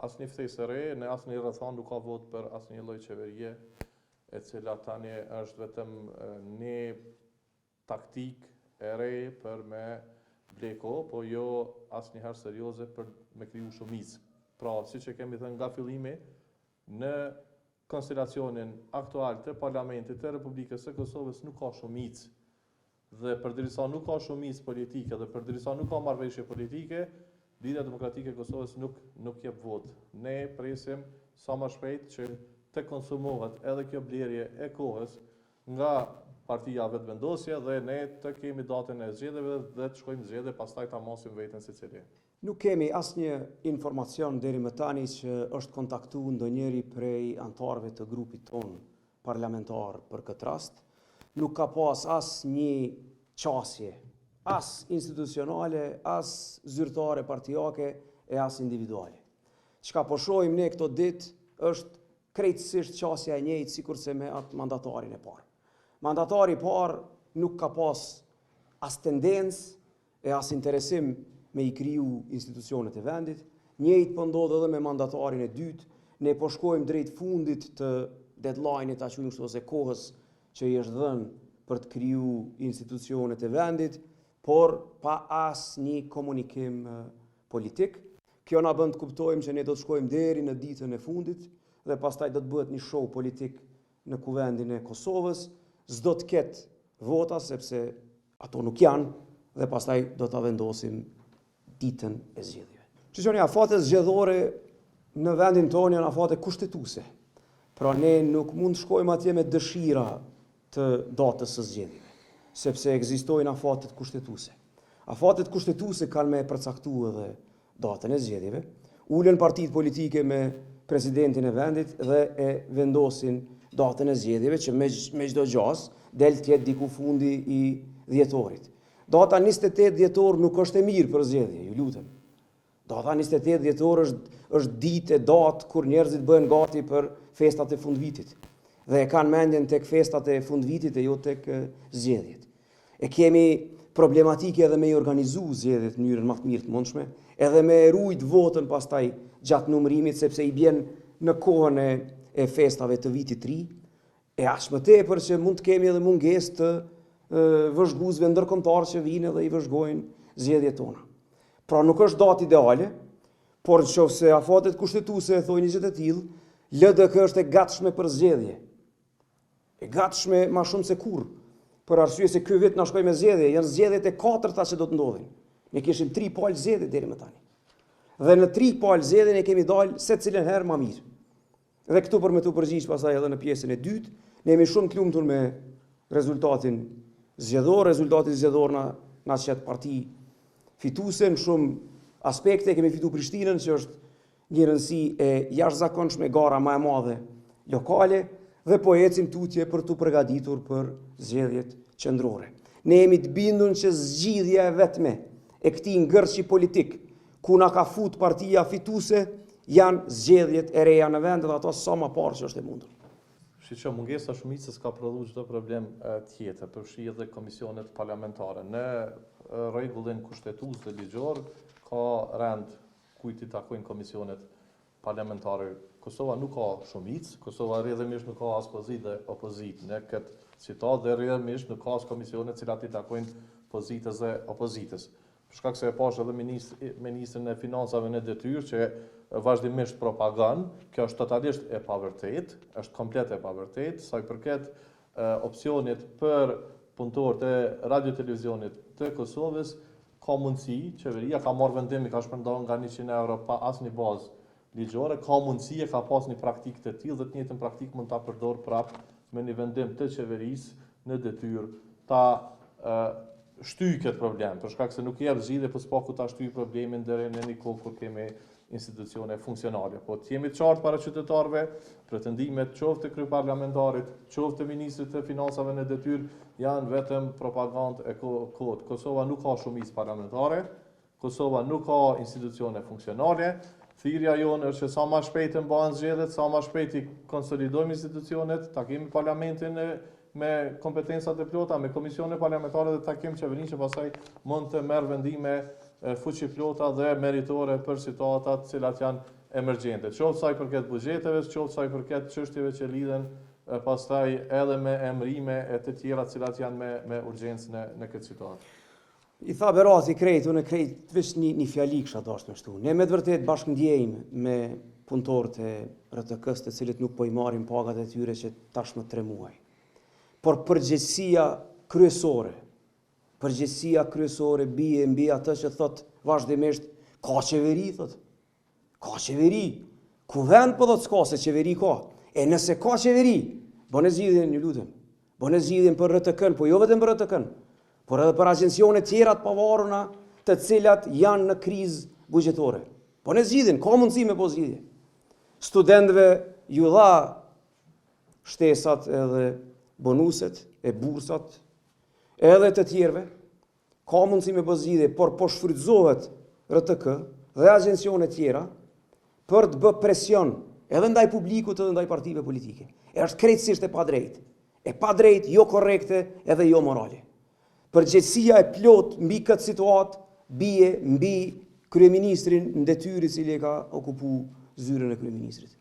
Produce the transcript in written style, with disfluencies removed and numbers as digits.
asnjë ftesë e re, në asnjë rrethon nuk ka vot për asnjë lloj qeverie, e cila tani është vetëm një taktik e re për me bleko, po jo asnjëherë serioze për me kriju shumicë. Pra, siç e kemi thënë nga fillimi, në konstelacionin aktual të Parlamentit të Republikës së Kosovës nuk ka shumicë. Dhe përderisa nuk ka shumicë politike dhe përderisa nuk ka marrëveshje politike, Lidhja Demokratike e Kosovës nuk jep vot. Ne presim sa më shpejt që të konsumohet edhe kjo blerje e kohës nga partia vetëvendosje dhe ne të kemi datën e zgjedhjeve dhe të shkojmë zgjedhje, pastaj ta mosim veten secili. Nuk kemi asnjë informacion deri më tani që është kontaktuar ndonjëri prej anëtarëve të grupit ton parlamentar për këtë rast. Nuk ka pas asnjë qasje, as institucionale, as zyrtare partijake e as individuale. Çka po shohim ne këto ditë është krejtësisht qasja e njëjtë sikurse me atë mandatarin e parë. Mandatari i parë nuk ka pas as tendencë e as interesim me i kriju institucionet e vendit. Njëjtë po ndodh edhe me mandatarin e dytë. Ne po shkojmë drejt fundit të deadline-it ose kohës që i është dhënë për të kriju institucionet e vendit, por pa asnjë komunikim politik. Kjo na bën të kuptojmë që ne do të shkojmë deri në ditën e fundit dhe pastaj do të bëhet një show politik në kuvendin e Kosovës. S'do të ketë vota sepse ato nuk janë dhe pastaj do ta vendosim ditën e zgjedhjeve. Çështja afatet zgjedhore në vendin tonë janë afate kushtetuese. Pra ne nuk mund të shkojmë atje me dëshira të datës së zgjedhjeve, sepse ekzistojnë afatet kushtetuese. Afatet kushtetuese kanë me përcaktuar edhe datën e zgjedhjeve, ulen partitë politike me presidentin e vendit dhe e vendosin datën e zgjedhjeve që me çdo gjaz del të jetë diku fundi i dhjetorit. Data 28 dhjetor nuk është e mirë për zgjedhje, ju lutem. Data 28 dhjetor është ditë e datë kur njerëzit bëhen gati për festat e fundvitit dhe e kanë mendjen tek festat e fundvitit e jo tek zgjedhjet. E kemi problematike edhe me i organizu zgjedhjet në mënyrën më të mirë të mundshme, edhe me rujt votën pastaj gjatë numërimit sepse i bjen në kohën e festave të vitit të ri, e as më tepër që mund të kemi edhe mungesë të vëzhguesve ndërkombëtar që vinë dhe i vëzhgojnë zgjedhjet tona. Pra nuk është datë ideale, por nëse afatet kushtetuese thonë një gjë të tillë, LDK është e gatshme për zgjedhje. E gatshme më shumë se kurrë, për arsye se ky vit na shkoi me zgjedhje, janë zgjedhjet e katërta që do të ndodhin. Ne kishim 3 palë zgjedhje deri më tani. Dhe në 3 palë zgjedhje ne kemi dalë secilën herë më mirë. Dhe këtu për me të përgjigj pastaj edhe në pjesën e dytë, ne jemi shumë të lumtur me rezultatin zgjedhor. Rezultati zgjedhor na çet parti fituese në shumë aspekte. Kemi fituar Prishtinën, që është një rëndësi e jashtëzakonshme, gara më e madhe lokale, dhe po ecim tutje për të përgatitur për zgjedhjet qendrore. Ne jemi të bindur që zgjidhja e vetme e këtij ngërçi politik, ku na ka fut partia fituese, janë zgjedhjet e reja në vend dhe ato sa më parë që është e mundur. Që mungesa shumicës ka prodhuar çdo problem tjetër, përfshi edhe komisionet parlamentare. Në rregullin kushtetues dhe ligjor ka rend kujt i takojnë komisionet parlamentare. Kosova nuk ka shumicë, Kosova rrjedhimisht nuk ka as pozitë dhe opozitë. Në këtë citat dhe rrjedhimisht nuk ka as komisione të cilat i takojnë pozitës dhe opozitës. Për shkak se e pash edhe ministrin e financave në detyrë që vazhdimisht propagon, kjo është totalisht e pavërtet, është komplet e pavërtet, sa i përket opsionit për punëtorët e radio-televizionit të Kosovës, ka mundësi, qeveria ka marrë vendim, ka shpërndar nga 100 euro pa asnjë bazë ligjore, ka mundësi e ka pas një praktikë të tillë dhe të njëjtën praktikë mund ta përdor prapë me një vendim të qeverisë në detyrë ta shtyj këtë problem, për shkak se nuk jep zgjidhje po s'pa ku ta shtyj problemin deri në një kohë kur kemi institucione funksionale. Po të jemi të qartë para qytetarëve, pretendimet qoftë të kryeparlamentarit, qoftë të ministrit të financave në detyrë janë vetëm propagandë e kohët. Kosova nuk ka shumicë parlamentare, Kosova nuk ka institucione funksionale. Thirrja jonë është që sa më shpejt të mbahen zgjedhjet, sa më shpejt i konsolidojmë institucionet, ta kemi parlamentin me kompetencat e plota, me komisione parlamentare dhe ta kemi qeverinë që pastaj mund të merr vendime fuqiplota dhe meritore për situatat cilat janë emergjente, qoftë sa i përket buxheteve, qoftë sa i përket çështjeve që lidhen pastaj edhe me emrime e të tjera cilat janë me urgjencë në këtë situatë. I tha Berati krejt, unë krejt veç një fjali kësha dashur me shtu. Ne me të vërtet bashkë ndjejmë me punëtorët e RTK-s të cilët nuk po i marrin pagat e tyre që tashmë 3 muaj. Por përgjegjësia kryesore bie mbi atë që thot vazhdimisht ka qeveri, thot. Ka qeveri. Ku vend po thot s'ka se qeveri ka. E nëse ka qeveri, bëne zgjidhjen, ju lutem. Bëne zgjidhjen për RTK-n, po jo vetëm për RTK-n, por edhe për agjencione tjera të pavarura të cilat janë në krizë buxhetore. Po në zgjidhjen, ka mundësi me po zgjidhje. Studentëve ju dha shtesat edhe bonuset e bursat, edhe të tjerëve, ka mundësi me po zgjidhje, por po shfrytëzohet RTK dhe agjencione tjera për të bë presion edhe ndaj publikut edhe ndaj partive politike. E është krejtësisht e padrejtë. E padrejtë, jo korrekte edhe jo morale. Përgjegjësia e plot mbi këtë situatë bie mbi kryeministrin në detyrë i cili e ka okupuar zyrën e kryeministrit.